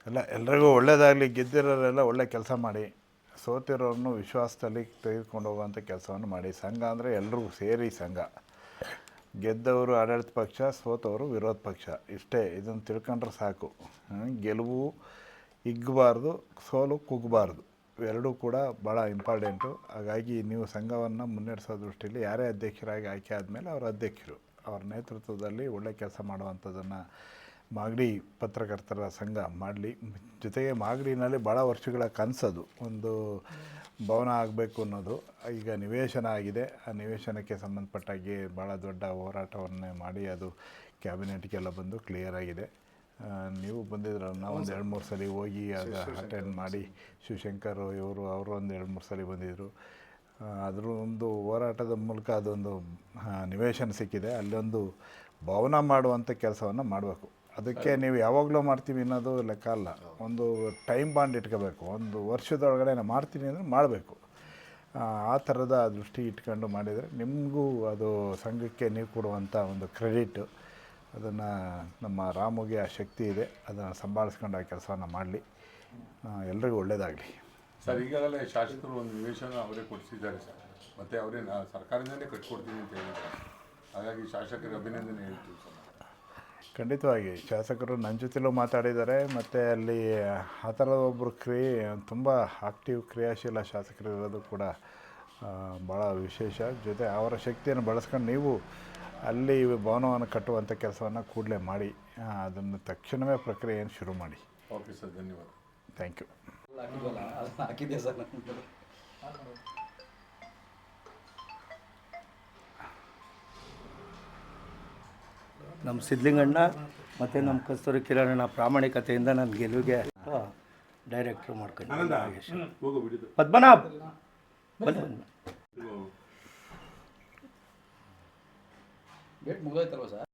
ಎಲ್ಲ ಎಲ್ರಿಗೂ ಒಳ್ಳೆಯದಾಗಲಿ. ಗೆದ್ದಿರೋರೆಲ್ಲ ಒಳ್ಳೆ ಕೆಲಸ ಮಾಡಿ, ಸೋತಿರೋರನ್ನು ವಿಶ್ವಾಸದಲ್ಲಿ ತೆಗೆದುಕೊಂಡು ಹೋಗುವಂಥ ಕೆಲಸವನ್ನು ಮಾಡಿ. ಸಂಘ ಅಂದರೆ ಎಲ್ರಿಗೂ ಸೇರಿ ಸಂಘ. ಗೆದ್ದವರು ಆಡಳಿತ ಪಕ್ಷ, ಸೋತವರು ವಿರೋಧ ಪಕ್ಷ. ಇಷ್ಟೇ, ಇದನ್ನು ತಿಳ್ಕೊಂಡ್ರೆ ಸಾಕು. ಗೆಲುವು ಹಿಗ್ಗಬಾರ್ದು, ಸೋಲು ಕುಗ್ಗಬಾರ್ದು. ಎರಡೂ ಕೂಡ ಭಾಳ ಇಂಪಾರ್ಟೆಂಟು. ಹಾಗಾಗಿ ನೀವು ಸಂಘವನ್ನು ಮುನ್ನಡೆಸೋ ದೃಷ್ಟಿಯಲ್ಲಿ ಯಾರೇ ಅಧ್ಯಕ್ಷರಾಗಿ ಆಯ್ಕೆ ಆದಮೇಲೆ ಅವರ ಅಧ್ಯಕ್ಷರು ಅವರ ನೇತೃತ್ವದಲ್ಲಿ ಒಳ್ಳೆ ಕೆಲಸ ಮಾಡುವಂಥದ್ದನ್ನು ಮಾಗಡಿ ಪತ್ರಕರ್ತರ ಸಂಘ ಮಾಡಲಿ. ಜೊತೆಗೆ ಮಾಗಡಿನಲ್ಲಿ ಭಾಳ ವರ್ಷಗಳ ಕನಸದು ಒಂದು ಭವನ ಆಗಬೇಕು ಅನ್ನೋದು. ಈಗ ನಿವೇಶನ ಆಗಿದೆ. ಆ ನಿವೇಶನಕ್ಕೆ ಸಂಬಂಧಪಟ್ಟಾಗಿ ಭಾಳ ದೊಡ್ಡ ಹೋರಾಟವನ್ನೇ ಮಾಡಿ ಅದು ಕ್ಯಾಬಿನೆಟ್ಗೆಲ್ಲ ಬಂದು ಕ್ಲಿಯರ್ ಆಗಿದೆ. ನೀವು ಬಂದಿದ್ರು, ನಾವೊಂದು 2-3 ಸಲ ಹೋಗಿ ಅದು ಅಟೆಂಡ್ ಮಾಡಿ, ಶಿವಶಂಕರ್ ಅವರು ಒಂದು 2-3 ಸಲ ಬಂದಿದ್ದರು. ಅದರ ಒಂದು ಹೋರಾಟದ ಮೂಲಕ ಅದೊಂದು ನಿವೇಶನ ಸಿಕ್ಕಿದೆ. ಅಲ್ಲೊಂದು ಭವನ ಮಾಡುವಂಥ ಕೆಲಸವನ್ನು ಮಾಡಬೇಕು. ಅದಕ್ಕೆ ನೀವು ಯಾವಾಗಲೂ ಮಾಡ್ತೀವಿ ಅನ್ನೋದು ಲೆಕ್ಕ ಅಲ್ಲ. ಒಂದು ಟೈಮ್ ಬಾಂಡ್ ಇಟ್ಕೋಬೇಕು. 1 ವರ್ಷದೊಳಗಡೆ ನಾನು ಮಾಡ್ತೀನಿ ಅಂದರೆ ಮಾಡಬೇಕು. ಆ ಥರದ ದೃಷ್ಟಿ ಇಟ್ಕೊಂಡು ಮಾಡಿದರೆ ನಿಮಗೂ ಅದು ಸಂಘಕ್ಕೆ ನೀವು ಕೊಡುವಂಥ ಒಂದು ಕ್ರೆಡಿಟು. ಅದನ್ನು ನಮ್ಮ ರಾಮುಗೆ ಆ ಶಕ್ತಿ ಇದೆ. ಅದನ್ನು ಸಂಭಾಳಿಸ್ಕೊಂಡು ಆ ಕೆಲಸವನ್ನು ಮಾಡಲಿ. ಎಲ್ರಿಗೂ ಒಳ್ಳೆಯದಾಗಲಿ. ಸರ್, ಈಗಾಗಲೇ ಶಾಸಕರು ಒಂದು ನಿವೇಶನ ಅವರೇ ಕೊಡಿಸಿದ್ದಾರೆ ಸರ್. ಮತ್ತು ಅವರೇ ಸರ್ಕಾರದಿಂದಲೇ ಕಟ್ಕೊಡ್ತೀನಿ ಅಂತ ಹೇಳಿದ್ದಾರೆ. ಹಾಗಾಗಿ ಶಾಸಕರಿಗೆ ಅಭಿನಂದನೆ ಹೇಳ್ತೀವಿ ಸರ್. ಖಂಡಿತವಾಗಿ ಶಾಸಕರು ನನ್ನ ಜೊತೆಲೂ ಮಾತಾಡಿದ್ದಾರೆ. ಮತ್ತು ಅಲ್ಲಿ ಆ ಥರದ ಒಬ್ಬರು ತುಂಬ ಆಕ್ಟಿವ್ ಕ್ರಿಯಾಶೀಲ ಶಾಸಕರು ಇರೋದು ಕೂಡ ಭಾಳ ವಿಶೇಷ. ಜೊತೆ ಅವರ ಶಕ್ತಿಯನ್ನು ಬಳಸ್ಕೊಂಡು ನೀವು ಅಲ್ಲಿ ಭವನವನ್ನು ಕಟ್ಟುವಂಥ ಕೆಲಸವನ್ನು ಕೂಡಲೇ ಮಾಡಿ, ಅದನ್ನು ತಕ್ಷಣವೇ ಪ್ರಕ್ರಿಯೆಯನ್ನು ಶುರು ಮಾಡಿ. ಓಕೆ ಸರ್, ಧನ್ಯವಾದ. Thank you. ನಮ್ಮ ಸಿದ್ಲಿಂಗಣ್ಣ ಮತ್ತು ನಮ್ಮ ಕಸ್ತೂರಿ ಕಿರಣಣ್ಣ ಪ್ರಾಮಾಣಿಕತೆಯಿಂದ ನನ್ನ ಗೆಲುವಿಗೆ ಡೈರೆಕ್ಟ್ರು ಮಾಡ್ಕೊಂಡು ಪದ್ಮನಾಭ್ ಗೇಟ್ ಮುಗಿದೈತಲ್ವ ಸರ್?